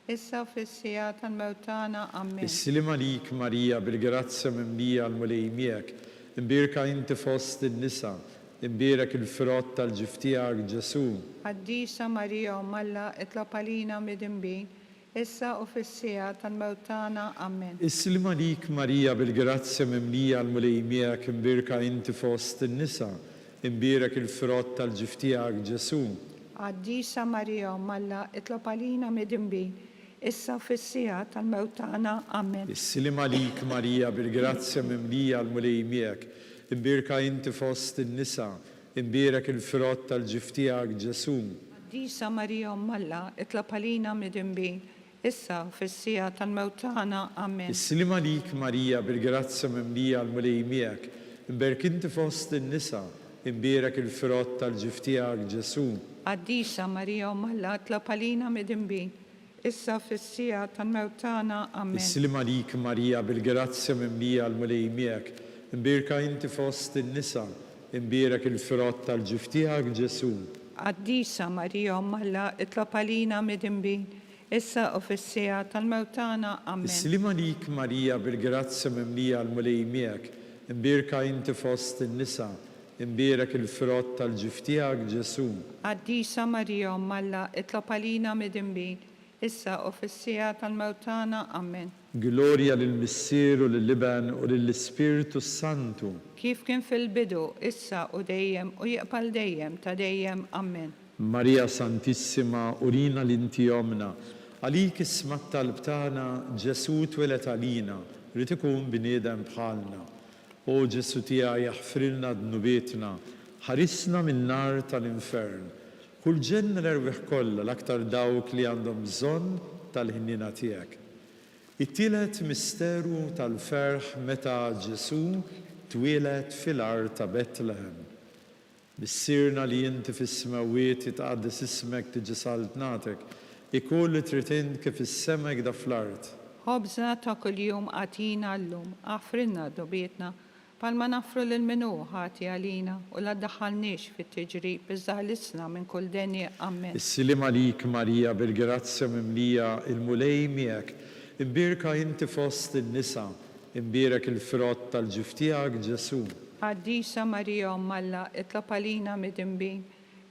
issa u fis-sija tal-mewt tagħna. Amen. السلام عليك ماريا بالجرازيا مملية المليميك امباركة انت في وسط النساء امبارك الفرات الجفتياك جسوم Qaddisa Marija Alla itlab għalina mid-inbin, issa u fis-sija tal-mewt tagħna. Amen. السلام عليك ماريا بالجرازيا مملية المليميك امباركة انت في وسط النساء امبارك الفرات الجفتياك جسوم Qaddisa Marija Alla itlab għalina mid-inbin, issa u fis-sija tal-mewt tagħna. Amen. السلام عليك ماريا بالجرازيا مملية المليميك امباركة انت في وسط النساء امبارك الفرات الجفتياك جسوم Qaddisa Marija Alla itlab għalina mid-inbin, issa u fis-sija tal-mewt tagħna. Amen. السلام عليك ماريا بالجرازيا مملية المليميك امبارك انت في وسط النساء امبارك الفرات الجفتياك جسوم Qaddisa Marija Alla itlab għalina mid-inbin, issa u fis-sija tal-mewt tagħna. Amen. السلام عليك ماريا بالجرازيا مملية المليميك امباركة انت في وسط النساء امبارك الفرات الجفتياك جسوم Qaddisa Marija Alla itlab għalina mid-inbin, issa u fis-sija tal-mewt tagħna. Amen. السلام عليك ماريا بالجرازيا مملية المليميك امباركة انت في وسط النساء امبارك الفرات الجفتياك جسوم Qaddisa Marija Alla itlab għalina mid-inbin, issa u fis-sija tal-mewt tagħna. Amen. Gloria lil-Missier u lil-Liban u lill-Spiritu Santu. Kif kien fil-bidu, issa u dejjem u jiqbal dejjem ta' dejjem. Amen. Maria Santissima, urina l-intijomna, għalik ismat talbtana ġesut welet għalina, ritikun bniedem bħalna. O Ġesu tija jaħfrilna d-nubietna, ħarisna minn nar tal-infern. Kull ġenna l-erwiħ kolla l-aktar dawk li għandhom bżonn tal-ħinnina tijak. It-tielet misteru tal-ferħ meta Ġesu twilet fil-art ta' Betlehem. Bissirna li jinti fis-smawiet jitqaddis ismek tiġi saltnatek, ikun li tritint kif is-sema jgda fl-art. ħobżna ta' kuljum għatina llum, għafrinna dobietna, palma nafru l-minu ħati għalina u la daħalniex fit-tiġrib, iżdaħlisna minn kull denja, amen. السلام عليك ماريا بالجراتسيا مملية المولي ميك امبيركا انت فوسط النساء امبيرك الفرات tal-ġiftijak ġesu. Għaddisa Marija Malla, itlab għalina mid-imbin,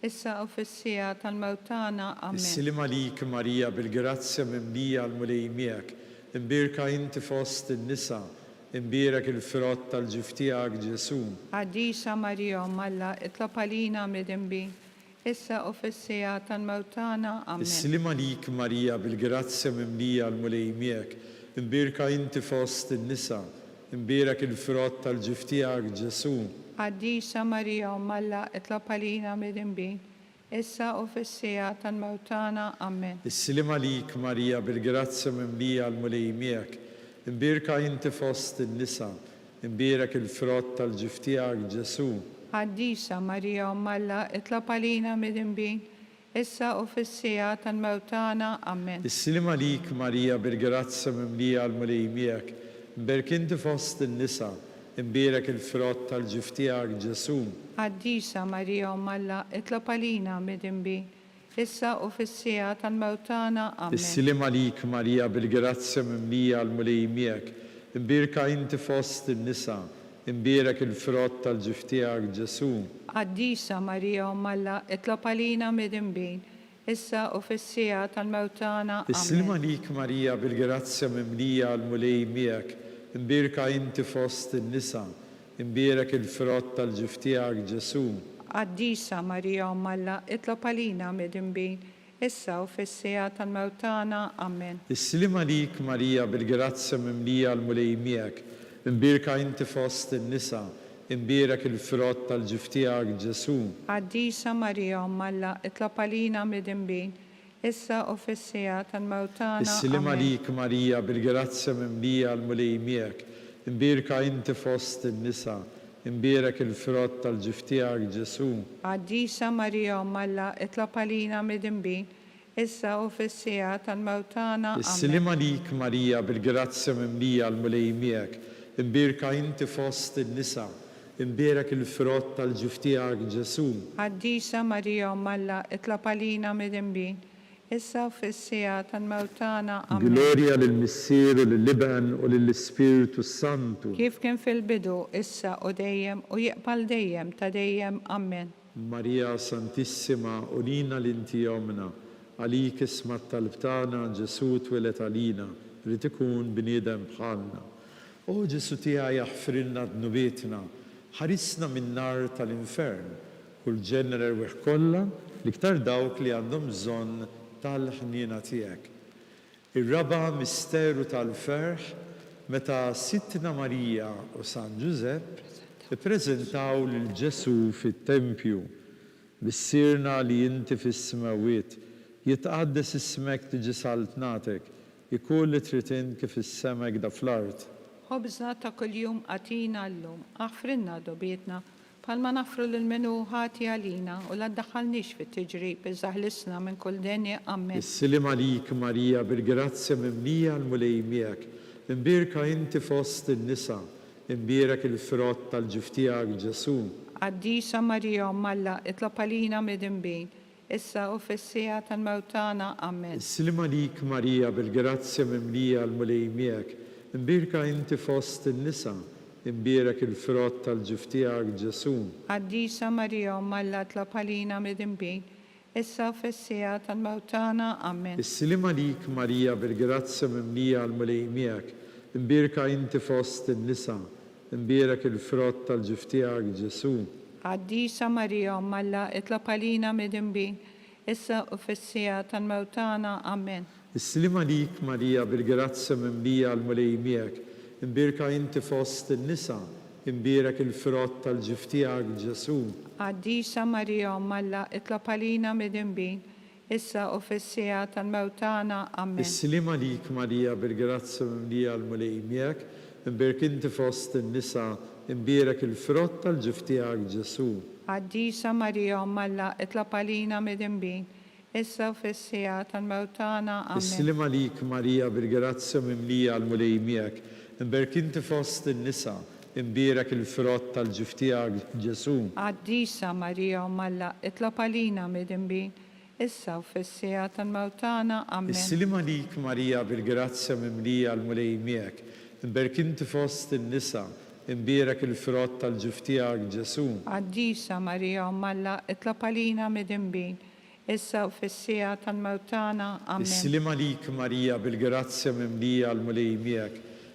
issa u fissija tal-mewtana, amen. السلام عليك ماريا بالجراتسيا مملية المولي ميك امبيركا انت فوسط النساء امبيرك الفرات tal-ġiftijak ġesu. Għaddisa Marija Malla, itlab għalina mid-imbin, issa u fissija tal-mewtana, amen. السلام عليك ماريا بالجراتسيا مملية المولي ميك امبيركا انت فوسط النساء امبيرك الفرات tal-ġiftijak ġesu. Għaddisa Marija Malla, itlab għalina mid-imbin, issa u fissija tal-mewtana, amen. السلام عليك ماريا بالجراتسيا مملية المولي ميك امبيركا انت فوسط النساء امبيرك الفرات tal-ġiftijak ġesu. Għaddisa Marija Malla, itlab għalina mid-imbin, issa u fissija tal-mewtana, amen. السلام عليك ماريا بالجراتسيا مملية المولي ميك امبيرك انت فوسط النساء امبيرك الفرات tal-ġiftijak ġesu. Għaddisa Marija Malla, itlab għalina mid-imbin, issa u fissija tal-mewtana, amen. السلام عليك ماريا بالجراتسيا مملية المولي ميك امبيركا انت فوسط النساء امبيرك الفرات tal-ġiftijak ġesu. Għaddisa Marija Malla, itlab għalina mid-imbin, issa u fissija tal-mewtana, السلام amen. عليك ماريا بالجراتسيا مملية المولي ميك امبيركا انت فوسط النساء امبيرك الفرات tal-ġiftijak ġesu. Għaddisa Marija Malla, itlab għalina mid-imbin, issa u fissija tal-mewtana, amen. السلام عليك ماريا بالجراتسيا مملية المولي ميك امبيركا انت فوسط النساء امبيرك الفرات tal-ġiftijak ġesu. Għaddisa Marija Malla, itlab għalina mid-imbin, issa u fissija tal-mewtana, السلام amen. عليك ماريا بالجراتسيا مملية المولي ميك امبيركا انت فوسط النساء امبيرك الفرات tal-ġiftijak ġesu. Għaddisa Marija Malla, itlab għalina mid-imbin, issa u fissija tal-mewtana, amen. السلام عليك ماريا بالجراتسيا مملية المولي ميك امبيركا انت فوسط النساء امبيرك الفرات tal-ġiftijak ġesu. Għaddisa Marija Malla, itlab għalina mid-imbin, issa u fissija tal-mewtana, amen. Gloria lil-Missier u lil-Liban u lill-Spiritu Santu. Kif kien fil-bidu, issa u dejjem u jiqbal dejjem ta' dejjem, amen. Maria Santissima, unina l-inti jomna, għalik isma tal-btana Ġesu twelet għalina, rrid ikun bniedem bħalna. O Ġesu tiegħi jaħfrilna dnubietna, ħarisna min-nar tal-infern, kull ġenere rweħ kollha l-iktar dawk li għandhom bżonn tal-ħniena tiegħek. Ir-raba' misteru tal-ferħ meta Sittna Marija u San Ġusepp ippreżentaw lil Ġesu fit-Tempju. Bissirna li inti fis-smawiet, jitqaddes ismek tiġi saltnatek, ikun li trid int kif is-semek da fl-art. Ħobżna ta' kuljum għatina llum, aħfrinna dobietna, palma nafru l-menu ħati għalina u la ddaħħalniex fit-tiġrib, iżdaħlisna minn kull denja, amen. السلام عليك ماريا بالجراتسيا مملية المولي ميك امبيركا انت فوسط النساء امبيرك الفرات tal-ġiftijak ġesu. Għaddisa Marija Malla, itlab għalina mid-imbin, issa u fissija tal-mewtana, amen. السلام عليك ماريا بالجراتسيا مملية المولي ميك امبيركا انت فوسط النساء امبيرك الفرات tal-ġiftijak ġesu. Għaddisa Marija Malla, itlab għalina mid-imbin, issa u fissija tal-mewtana, amen. السلام عليك ماريا بالجراتسيا مملية المولي ميك امبيركا انت فوسط النساء امبيرك الفرات tal-ġiftijak ġesu. Għaddisa Marija Malla, itlab għalina mid-imbin, issa u fissija tal-mewtana, amen. السلام عليك ماريا بالجراتسيا مملية المولي ميك امبيركا انت فوسط النساء امبيرك الفرات tal-ġiftijak ġesu. Għaddisa Marija Malla, itlab għalina mid-imbin, issa u fissija tal-mewtana, amen. السلام عليك ماريا بالجراتسيا مملية المولي ميك امبيرك انت فوسط النساء امبيرك الفرات tal-ġiftijak ġesu. Għaddisa Marija Malla, itlab għalina mid-imbin, issa u fis-sija tal-mewt tagħna. Amen. السلام عليك ماريا بالجرازة مملية على المليميك مبارك انت في وسط النساء مبارك الفرات الجفتياك جسوم Għaddisa Marija u Malla, itlob għalina mid-imbin, issa u fis-sija tal-mewt tagħna. Amen. السلام عليك ماريا بالجرازة مملية على المليميك مبارك انت في وسط النساء مبارك الفرات الجفتياك جسوم Għaddisa Marija u Malla, itlob għalina mid-imbin, issa u fis-sija tal-mewt tagħna. Amen. السلام عليك ماريا بالجرازة مملية على المليميك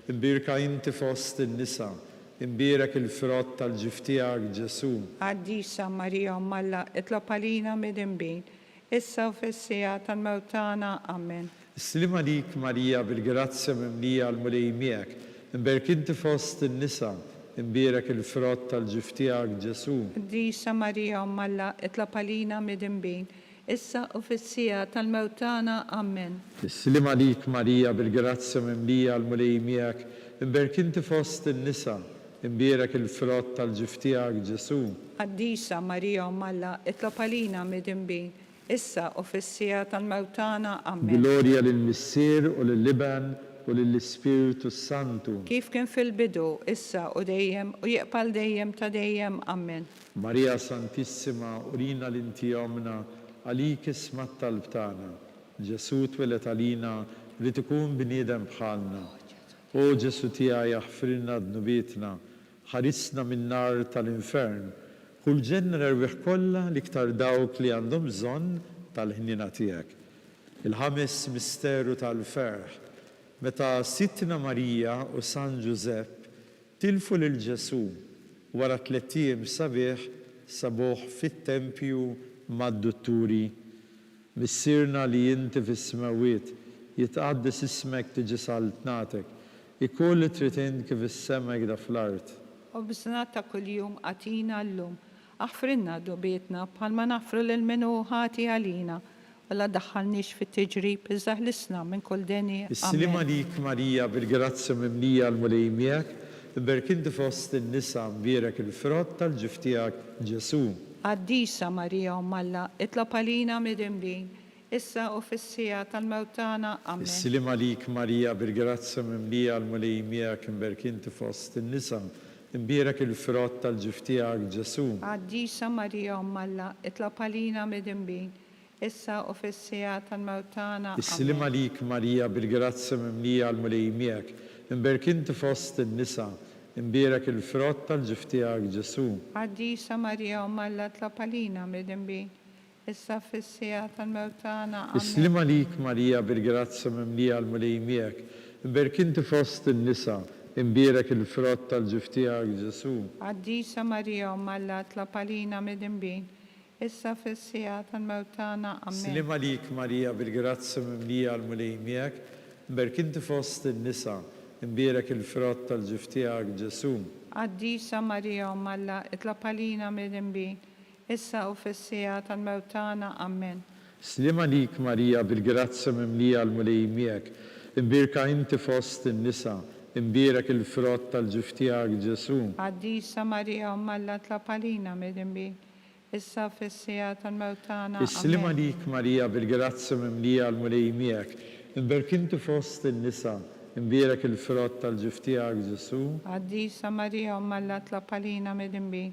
مبارك انت في وسط النساء مبارك الفرات الجفتياك جسوم Għaddisa Marija u Malla, itlob għalina mid-imbin, issa u fis-sija tal-mewt tagħna. Amen. السلام عليك ماريا بالجرازة مملية على المليميك مبارك انت في وسط النساء مبارك الفرات الجفتياك جسوم Għaddisa Marija u Malla, itlob għalina mid-imbin, issa u fis-sija tal-mewt tagħna. Amen. السلام عليك ماريا بالجرازة مملية على المليميك مبارك انت في وسط النساء مبارك الفرات الجفتياك جسوم Għaddisa Marija u Malla, itlob għalina mid-imbin, issa u fis-sija tal-mewt tagħna. Amen. جلوريا للمسير ولللبن وللسبيريتو السانتو Kif kien fil-bidu, issa u dejjem u jiqbal dejjem ta' dejjem. Amen. ماريا سانتيسيما أورينا لانتيامنا عليك اسم الطلب تاعنا جسوت ولت علينا لتكون بنيدم بحالنا او جسوتيا يغفرنا ذنوبيتنا حرسنا من نار الانفرن كل جنة الروح كلها لكتر داوك اللي عندهم ظن الهنينة تياك الخامس مستيرو الفرح متى ستنا ماريا وسان جوزيف تلفوا للجسوم ورا 3 صباح صبوح في التمبيو مع الدكتوري مسيرنا اللي انت في السماوات يتقدس اسمك تجي صالتناتك يكون تريتينك في السماء كده في الارض U bisnat ta' kuljum għatina l-lum, aħfrinna dobietna bħalma nafru l-menu ħati għalina, wala daħħalnix fit-tiġrib, iżaħlisna minn kull deni. السلام عليك ماريا بالجرازة مملية على المليميك مبارك انت في وسط النساء مبارك الفرات الجفتياك جسوم Għaddisa Marija u Malla, itlob għalina mid-imbin, issa u fis-sija tal-mewt tagħna. Amen. السلام عليك ماريا بالجرازة مملية على المليميك مبارك انت في وسط النساء مبارك الفرات الجفتياك جسوم Għaddisa Marija u Malla, itlob għalina mid-imbin, issa u fis-sija tal-mewt tagħna. السلام عليك ماريا بالجرازة مملية على المليميك مبارك انت في وسط النساء مبارك الفرات الجفتياك جسوم Għaddisa Marija u Malla, itlob għalina mid-imbin, issa fis-sija tal-mewt tagħna. Amen. السلام عليك ماريا بالجرازة مملية على المليميك مبارك انت في وسط النساء مبارك الفرات الجفتياك جسوم Għaddisa Marija u Malla, itlob għalina mid-imbin, issa fis-sija tal-mewt tagħna. Amen. السلام عليك ماريا بالجرازة مملية على المليميك مبارك انت في وسط النساء مبارك الفرات الجفتياك جسوم Għaddisa Marija u Malla, itlob għalina mid-imbin, issa u fis-sija tal-mewt tagħna. Amen. السلام عليك ماريا بالجرازة مملية على المليميك مبارك انت في وسط النساء مبارك الفرات الجفتياك جسوم Għaddisa Marija u Malla, itlob għalina mid-imbin, issa fis-sija tal-mewt tagħna. السلام Amen. عليك ماريا بالجرازة مملية على المليميك مبارك انت في وسط النساء مبارك الفرات الجفتياك جسوم Għaddisa Marija u Malla, itlob għalina mid-imbin,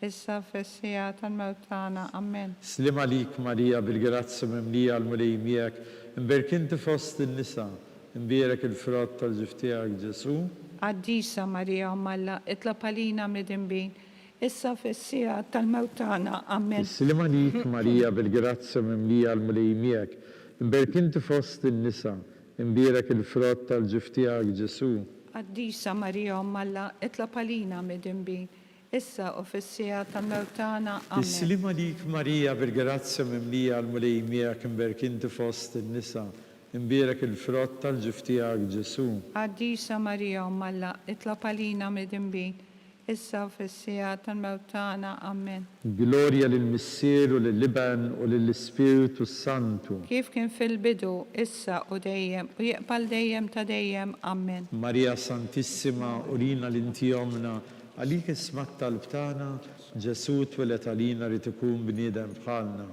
issa fis-sija tal-mewt tagħna. Amen. السلام عليك ماريا بالجرازة مملية على المليميك مبارك انت في وسط النساء مبارك الفرات الجفتياك جسوم Għaddisa Marija u Malla, itlob għalina mid-imbin, issa fis-sija tal-mewt tagħna. Amen. السلام عليك ماريا بالجرازة مملية على المليميك مبارك انت في وسط النساء مبارك الفرات الجفتياك جسوم Għaddisa Marija u Malla, itlob għalina mid-imbin, issa u fis-sija tal-mewt tagħna. Amen. السلام عليك ماريا بالجرازة مملية على المليميك مبارك انت في وسط النساء مبارك الفرات الجفتياك جسوم Għaddisa Marija u Malla, itlob għalina mid-imbin, issa u fis-sija tal-mewt tagħna. Amen. جلوريا للمسير ولللبن وللسبيريتو السانتو Kif kien fil-bidu, issa u dejjem u jiqbal dejjem ta' dejjem. Amen. ماريا سانتيسيما أورينا لانتيامنا عليك اسم الطلب تاعنا جسوت ولت علينا لتكون بنيدم بحالنا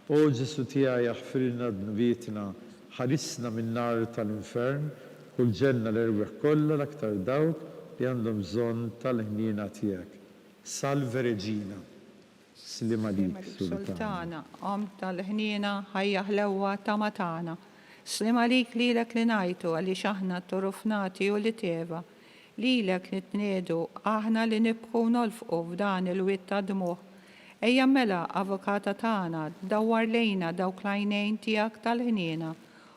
O Ġesu tiegħi jaħfirna dnubitna, ħarisna min nar tal-infern, kull ġenna l-erweħ kollha l-aktar dawk li għandhom bżonn tal-ħniena tiegħek. Salve Regina, slima lik Sultana, Om tal-ħniena ħajja ħlewwa ta' matana. Slima lik lilek li ngħidu għaliex aħna torufnati u li teva. Lilek li tniedu aħna li nibqgħu nolfqu f'dan il-witt ta' dmuħ. Ejja mela avukata tagħna dawwar lejna dawk l-għajnejn tiegħek tal-ħniena.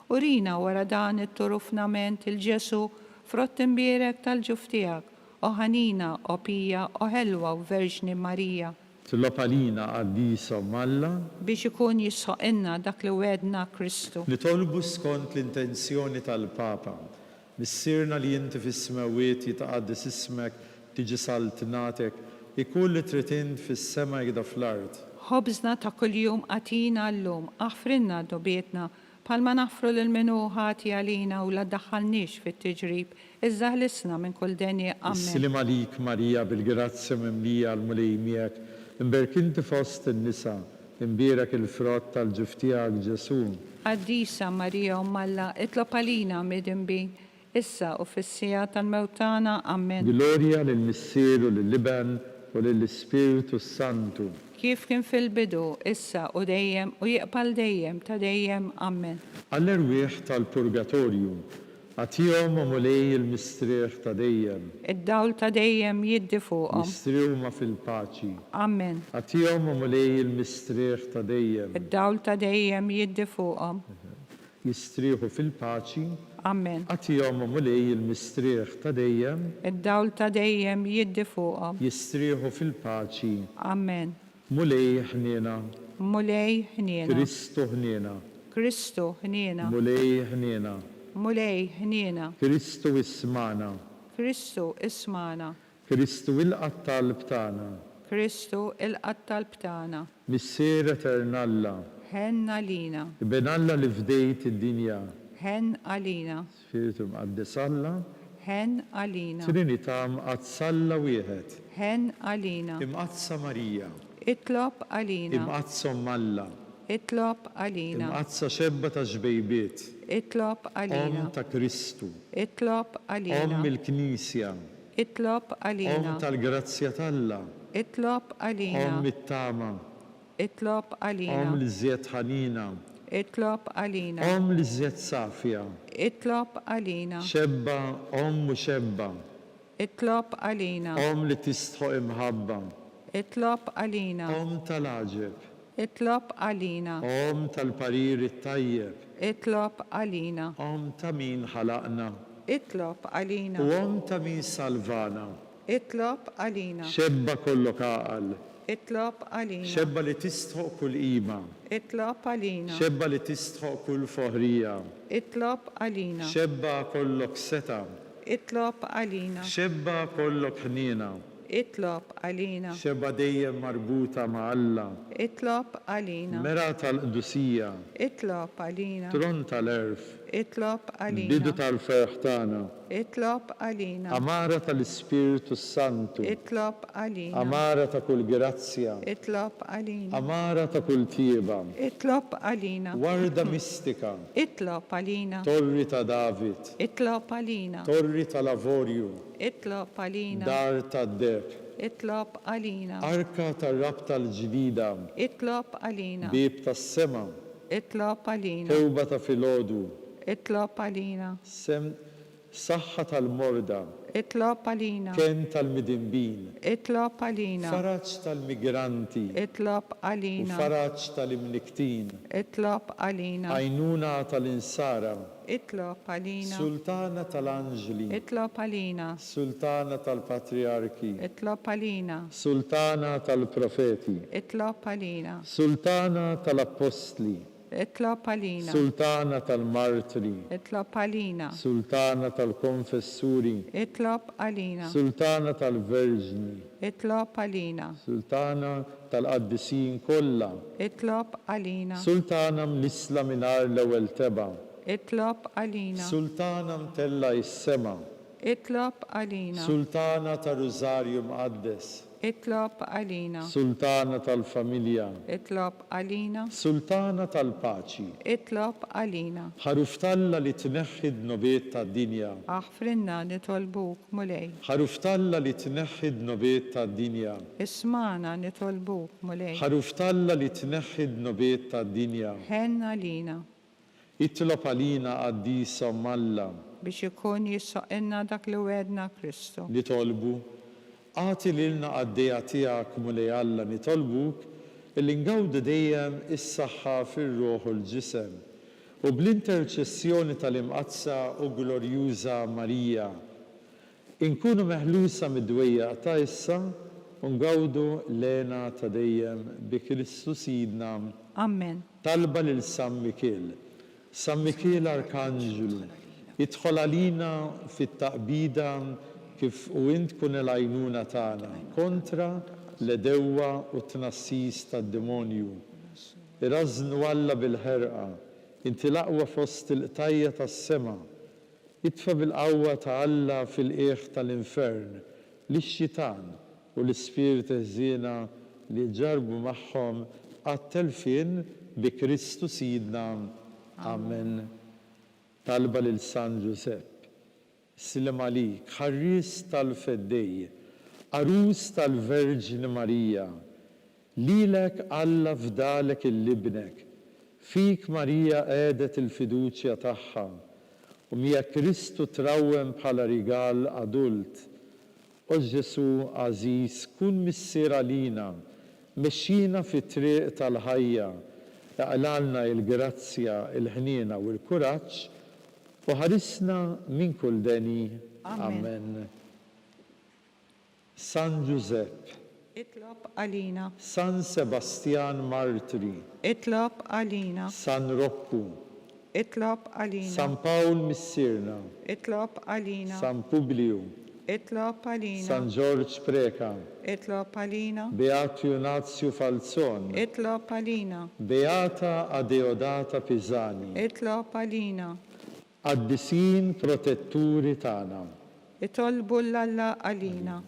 Urina wara dan it-turufnament il-Ġesu frott imbierek tal-ġuf tiegħek. O ħanina, o pija, o ħelwa u Verġni Marija. Tloppalina għaddisa Malla Biex ikun jisħoqinna dak li wedna Kristu. li tolbu skont l-intenzjoni tal-Papa. Missirna li jinti fis-smawiet jitaqaddis ismek tiġi saltinatek, ikun li tritint fis-sema jgħda fl-art. Ħobżna ta' kuljum għatina l-lum, aħfrinna dobietna, palma naħfru l-minuħati għalina u la daħħalniex fit-tiġrib, iżżaħlisna minn kull denje amen. Islim għalik Marija bil-grazzja mimlija għal-mulej miegħek, imberkinti fost in-nisa, imbierek il-frott tal-ġuf tiegħek Ġesu. Għaddisa Marija u Malla, itlob għalina midinbi, issa u fissija tal-mewtana amen. Gloria lill-Missier u lill-Liben u lill-Ispiritu Santu. Kif kien fil-bidu, issa u dejjem u jiqbal dejjem ta' dejjem amen. Għall-erwieħ tal-Purgatorju, għatihom u mulej il-mistrieħ ta' dejjem. Id-dawl ta' dejjem jiddi fuqhom. Jistriewma fil-paċi. Amen. Għatihom u mulej il-mistrieħ ta' dejjem. Id-dawl ta' dejjem jiddi fuqhom. Jistrieħu fil-paċi. Amen. Għatihom u mulej il-mistrieħ ta' dejjem. Id-dawl ta' dejjem jiddi fuqhom. Jistrieħu fil-paċi. Amen. Mulej ħniena. Mulej ħniena. Kristu ħniena. Kristu ħniena. Mulej ħniena. Mulej ħniena. Kristu ismana. Kristu ismana. Kristu il-qattal btana. Kristu il-qattal btana. Missier eternalla. Ħen għalina. Benalla li fdejt id-dinja. Ħen għalina. Spiritu mqaddis Alla. Ħen għalina. Trinità mqadsalla wieħed. Ħen għalina. Imqadsa Marija. Itlob għalina. Imqadsa Malla. Itlob għalina. Imqadsa xebba ta' ġbejbiet. Itlob għalina. Om ta' Kristu. Itlob għalina. Om il-Knisja. Itlob għalina. Om tal-grazzja talla. Itlob għalina. Om it-tama. Itlob għalina. Om l-żjed ħanina. Itlob għalina. Om l-żjed safja. Itlob għalina. Xebba, om u xebba. Itlob għalina. Om li tistħu imħabba. Itlob għalina. Om tal-aġeb. Itlob għalina. Om tal-parir it-tajjeb. Itlob għalina. Om ta' min ħalaqna. Itlob għalina. U om ta' min salvana. Itlob għalina. Xebba kollok għaqal. Itlob għalina. Xebba li tistħu kull ima. Itlob għalina. Xebba li tistħu kull foħrija. Itlob għalina. Xebba kollok seta. Itlob għalina. Xebba kollok ħnina. Itlob għalina. Xebba dejjem marbuta ma' Alla. Itlob għalina. Mera tal-qdusija. Itlob għalina. Tron tal-erf. Itlob għalina. Bidu tal-ferħ tagħna. Itlob għalina. Amara tal-Ispiritu Santu. Itlob għalina. Amara ta' kull grazzja. Itlob għalina. Amara ta' kull tieba. Itlob għalina. Warda mistika. Itlob għalina. Torri ta' David. Itlob għalina. Torri ta' Lavorju. Itlob għalina. Dar ta' Deb. Itlob għalina. Arka ta' rab tal-ġdida. Itlob għalina. Bib tas sema. Itlob għalina. Tewba ta' filodu. Itlob għalina. Saħħa tal-morda. Itlob għalina. Ken tal-midinbin. Itlob għalina. Faraġġ tal-migranti. Itlob U għalina. faraġġ tal-imniktin. Itlob għalina. Għajnuna tal-insara. Itlob għalina. Sultana tal-anġli. Itlob għalina. Sultana tal-patriarki. Itlob għalina. Sultana tal-profeti. Itlob għalina. Sultana tal-apostli. Itlob għalina. Sultana tal-martri. Itlob għalina. Sultana tal-konfessuri. Itlob għalina. Sultana tal-verġni. Itlob għalina. Sultana tal-qaddisin kollha. Itlob għalina. Sultana ml-isla minar l-ewwel teba. Itlob għalina. Sultana mtella is-sema. اطلب علينا Sultana ta' Rosario Mqaddes, اطلب علينا Sultana tal-Familja, اطلب علينا Sultana tal-Paċi, اطلب علينا ħaruftalla li tneħħi d-nobiet tad-dinja, اغفرنا نطلبوك مولاي ħaruftalla li tneħħi d-nobiet tad-dinja, اسمعنا نطلبوك مولاي ħaruftalla li tneħħi d-nobiet tad-dinja, هن علينا itlob għalina qaddisa Malla biex ikun jissoqilna dak li wedna Kristu. li tolbu, għati lilna għaddeja tiegħek mulej Alla nitolbuk illi ngawdu dejjem is-saħħa fir-ruħ u l-ġisem u bl-interċessjoni tal-imqazza u glorjuża Marija inkunu meħlusa mid-dwejja ta' issa u ngawdu lena ta' dejjem bi Kristu Sidna. Amen. Talba lil San Mikil. San Mikil Arkanġelu, idħol għalina fit-taqbida kif u int kun l-għajnuna tagħna kontra l-edewwa u t-tnassis tad-demonju. Irażnu Alla bil-ħerqa, inti l-aqwa fost il-qtajja tas-sema. Itfa bil-qawwa ta' Alla fil-qiegħ tal-infern, lix-xitan u l-ispirit ħżiena li ġarbu magħhom għat-telfin bi Kristu Sidna. Amen. Talba lil San Giuseppe. Silem għalik, ħarris tal-feddej, arus tal-Verġini Marija, lilek Alla fdalek il-libnek, fik Marija għedet il-fiduċja tagħha, u mija Kristu trawwem bħala rigal adult. O Ġesu Aziz, kun missier għalina, mexxina fit-triq tal-ħajja, għalalna il-grazzja, il-ħnina u l-kuraġġ, u ħarisna minn kull deni. Amen. San Giuseppe, اطلب علينا San Sebastian Martri, اطلب علينا San Rocco, اطلب علينا San Paul Missirna, اطلب علينا San Publio, اطلب علينا San George Preka, اطلب علينا Beato Ignazio Falzon, اطلب علينا Beata Adeodata Pisani, اطلب علينا Addisin protetturi tana. اطلبوا لله علينا.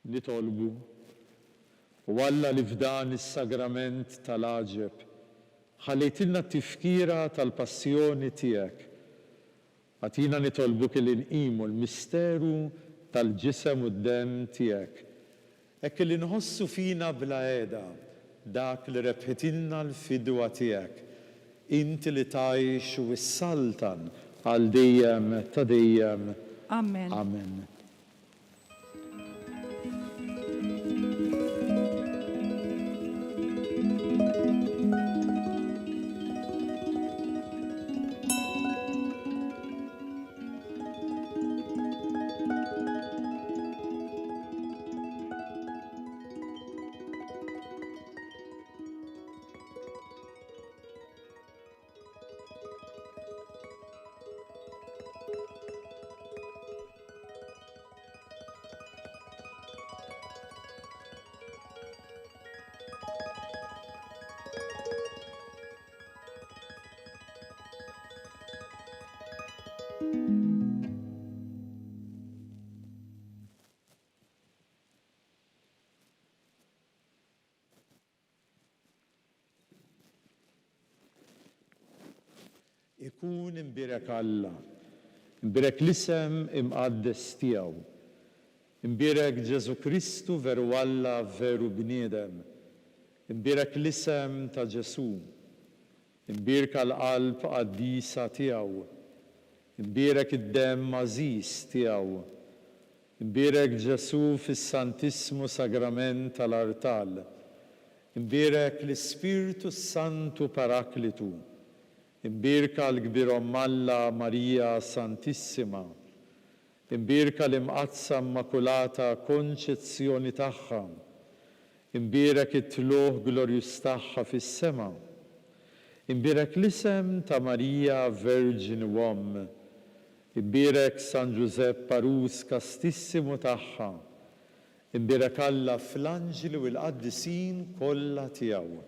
Nitolbu u Alla li f'dan is-sagrament tal-aġeb ħallejtilna t-tifkira tal-passjoni tiegħek. Għatina nitolbuk li nqimu l-misteru tal-ġisem u d-dem tiegħek. Hekk li nħossu fina bla qiegħda dak li rebħitilna l-fidwa tiegħek. Inti li tgħix u s-saltan għal dejjem ta' dejjem. Amen. Amen. Ikun imbirek Alla, imbirek l-isem imqaddes tiegħu, imbirek Ġesu Kristu veru Alla veru bniedem, imbirek l-isem ta' Ġesu, imbirek għal-qalb qaddisa tiegħu, imbirek id-dem għażiż tiegħu, imbirek Ġesu fis-Santissimu Sagrament tal-Artal, Imbirek l-Spiritu Santu Paraklitu. Imbirka l-Kbir Alla Marija Santissima. Imbirka l-imqazza Immakulata Konċezzjoni tagħha. Imbirek it-tluħ glorjus tagħha fis-sema. Imbirek l-isem ta' Marija Vergine Uom. Imbirek San Giuseppe Parus Kastissimu tagħha. Imbirek Alla fl-anġili u l-qaddisin kollha tiegħu.